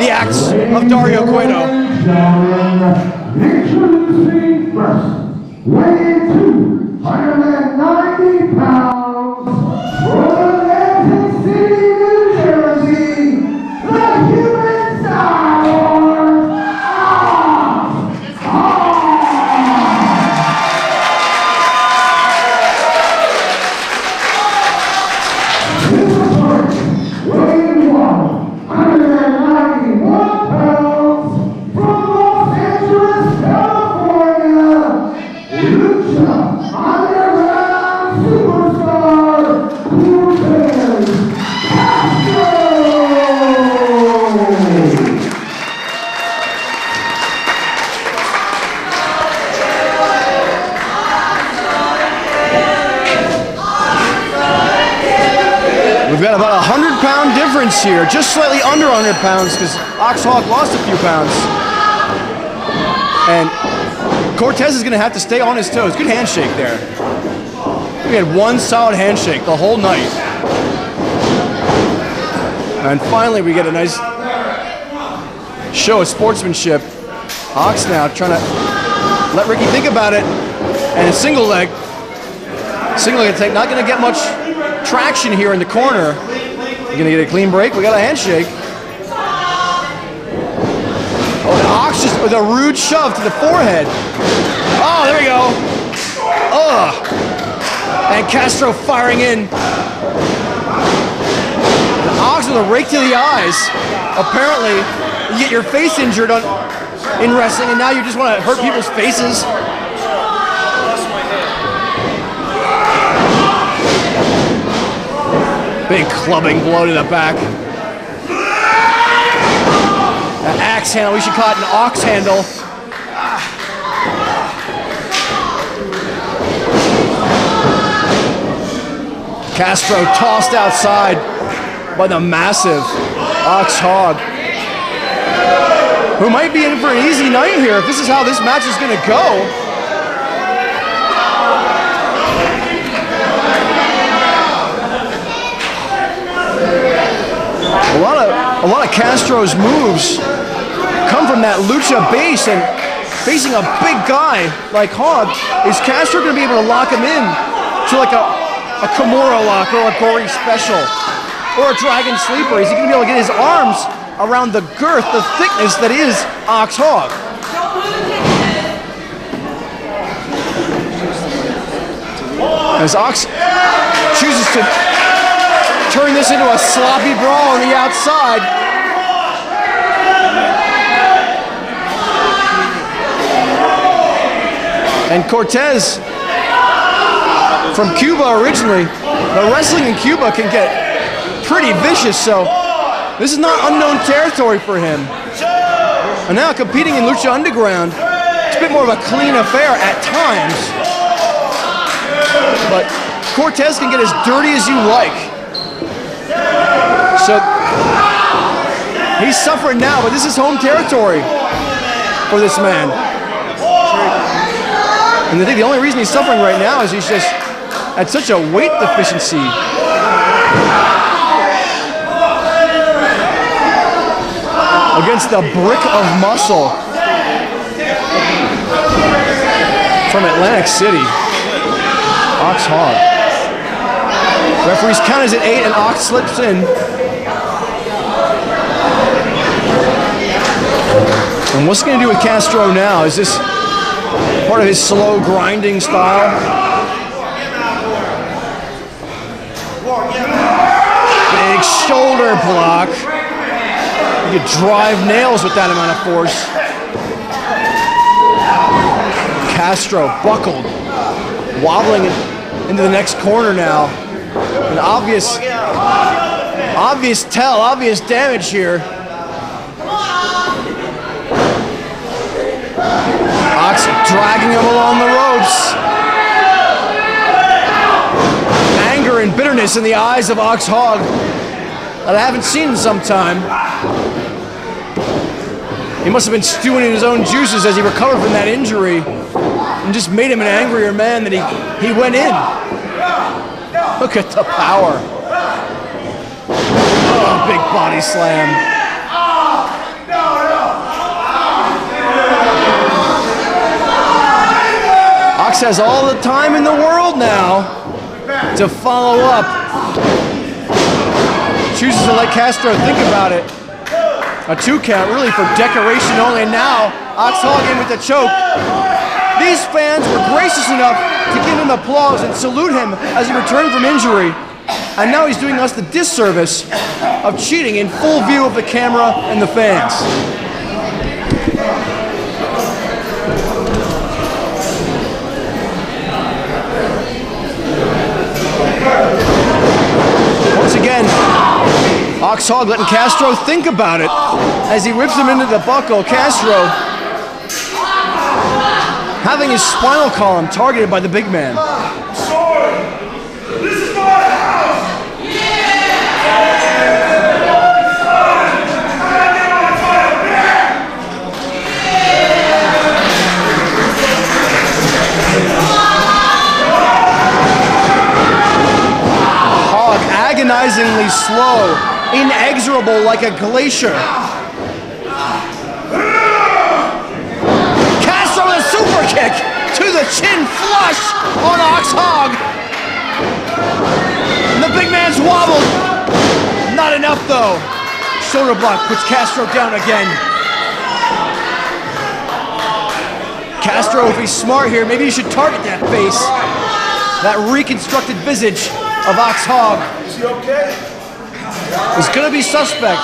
the acts of Dario Cueto. Introducing first, weighing 290 pounds, from Atlantic City, New Jersey, the human cyborg, weighing 191 pounds, from Los Angeles, California, Lucha Underground superstar, Cortez, Castro! We've got about a 100-pound difference here, just slightly under 100 pounds because Hogg lost a few pounds. And Cortez is going to have to stay on his toes. Good handshake there. We had one solid handshake the whole night. And finally we get a nice show of sportsmanship. Hogg's now trying to let Ricky think about it. And a single leg attack, not going to get much traction here in the corner. You're gonna get a clean break. We got a handshake. Oh, and Hogg just with a rude shove to the forehead. Oh, there we go. Ugh. And Castro firing in. And Hogg's with a rake to the eyes. Apparently, you get your face injured in wrestling, and now you just want to hurt people's faces. Big clubbing blow to the back. An axe handle, we should call it an ox handle. Castro tossed outside by the massive Hogg, who might be in for an easy night here if this is how this match is going to go. A lot of Castro's moves come from that lucha base, and facing a big guy like Hogg, is Castro going to be able to lock him in to like a Kimura lock or a gory special or a dragon sleeper? Is he going to be able to get his arms around the girth, the thickness that is Hogg? As Hogg chooses to turn this into a sloppy brawl on the outside. And Cortez, from Cuba originally, the wrestling in Cuba can get pretty vicious, so this is not unknown territory for him. And now competing in Lucha Underground, it's a bit more of a clean affair at times. But Cortez can get as dirty as you like. So he's suffering now, but this is home territory for this man. And I think the only reason he's suffering right now is he's just at such a weight deficiency. Against the brick of muscle from Atlantic City, Hogg. Referees count as at 8 and Hogg slips in. And what's he going to do with Castro now? Is this part of his slow grinding style? Big shoulder block. You could drive nails with that amount of force. Castro buckled, wobbling into the next corner now. An obvious damage here. Hogg dragging him along the ropes. Anger and bitterness in the eyes of Hogg that I haven't seen in some time. He must have been stewing in his own juices as he recovered from that injury and just made him an angrier man that he went in. Look at the power. Oh, big body slam. Ox has all the time in the world now to follow up. Chooses to let Castro think about it. A 2 count really for decoration only, and now Ox Hogg in with the choke. These fans were gracious enough to give him applause and salute him as he returned from injury. And now he's doing us the disservice of cheating in full view of the camera and the fans. Once again, Ox Hogg letting Castro think about it as he whips him into the buckle. Castro having his spinal column targeted by the big man. Hogg agonizingly slow, inexorable like a glacier. Castro with a super kick to the chin flush on Ox Hogg. And the big man's wobbled. Not enough though. Shoulder block puts Castro down again. Castro, if he's smart here, maybe he should target that face. That reconstructed visage of Ox Hogg. Is he okay? Is gonna be suspect.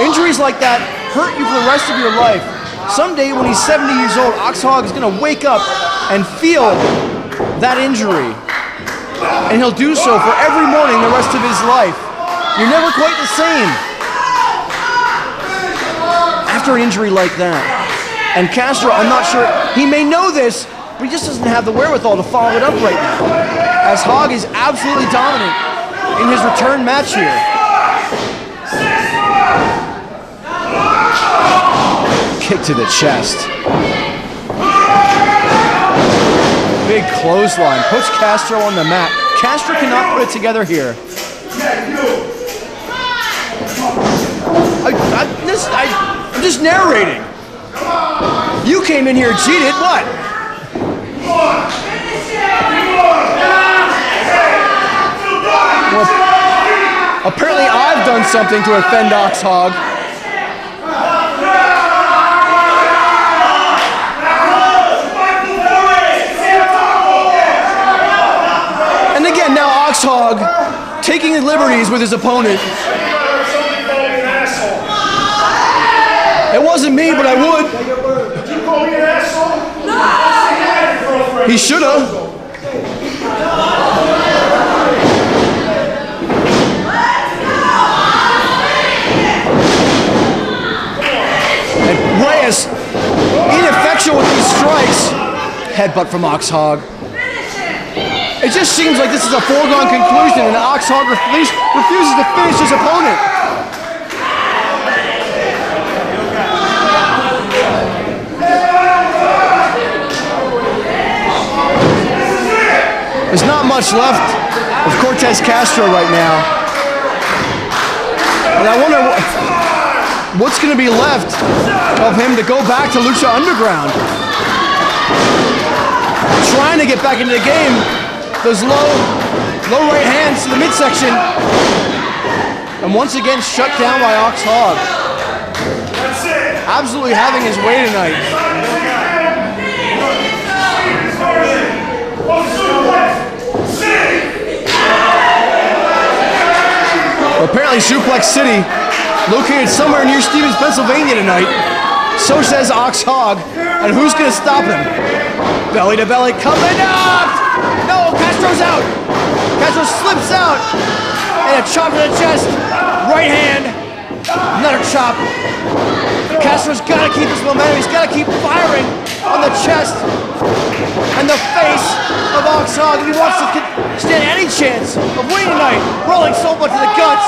Injuries like that hurt you for the rest of your life. Someday when he's 70 years old, Ox Hogg is gonna wake up and feel that injury. And he'll do so for every morning the rest of his life. You're never quite the same after an injury like that. And Castro, I'm not sure, he may know this, but he just doesn't have the wherewithal to follow it up right now. As Hogg is absolutely dominant in his return match here. Kick to the chest. Big clothesline. Puts Castro on the mat. Castro cannot put it together here. I'm just narrating. You came in here and cheated. What? Well, apparently I've done something to offend Ox Hogg. And again, now Ox Hogg taking liberties with his opponent. It wasn't me, but I would. Did you call me an asshole? No! He should have. And Reyes, ineffectual with these strikes. Headbutt from Ox Hogg. It just seems like this is a foregone conclusion, and Ox Hogg refuses to finish his opponent. There's not much left of Cortez Castro right now. And I wonder what's going to be left of him to go back to Lucha Underground. Trying to get back into the game. Those low right hands to the midsection. And once again shut down by Ox Hogg. Absolutely having his way tonight. Apparently Suplex City, located somewhere near Stevens, Pennsylvania tonight. So says Ox Hogg, and who's gonna stop him? Belly to belly, coming up! No, Castro's out! Castro slips out! And a chop to the chest, right hand, another chop. Castro's gotta keep his momentum, he's gotta keep firing on the chest and the face of Ox Hogg if he wants to stand any chance of winning tonight. Rolling so much to the guts.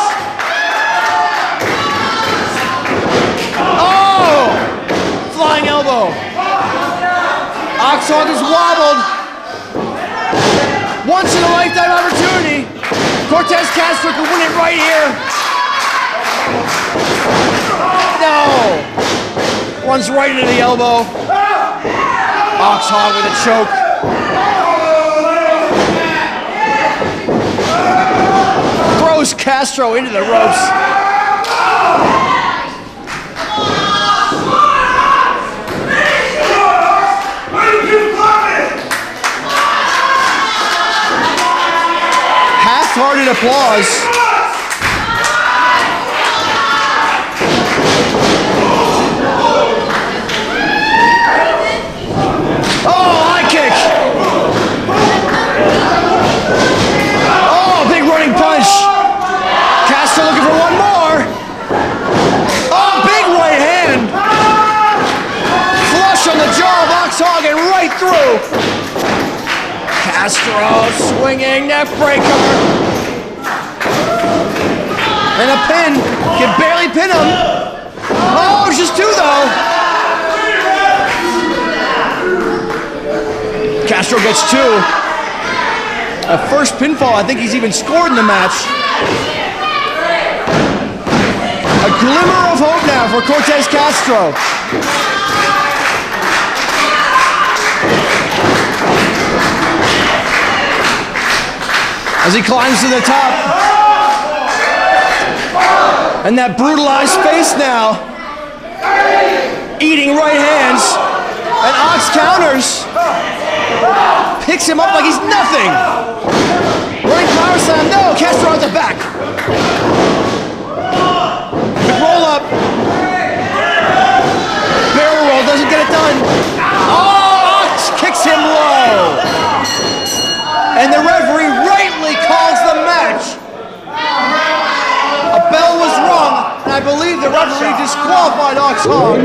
Oh! Flying elbow. Ox Hogg is wobbled. Once in a lifetime opportunity. Cortez Castro could win it right here. No! Runs right into the elbow. Ox Hogg with a choke. throws Castro into the ropes. Half-hearted applause. Oh, high kick. Oh, big running punch. Castro looking for one more. Oh, big right hand. Flush on the jaw of Hogg and right through. Castro swinging neck breaker. And a pin. Can barely pin him. Oh, it's just two though. Castro gets two. A first pinfall, I think he's even scored in the match. A glimmer of hope now for Cortez Castro. As he climbs to the top. And that brutalized face now. Eating right hands. And Hogg's counters. Picks him up like he's nothing. Running power slam. No, Castro on the back. Big roll up. Barrel roll doesn't get it done. Oh, kicks him low. And the referee rightly calls the match. A bell was rung, and I believe the referee disqualified Hogg.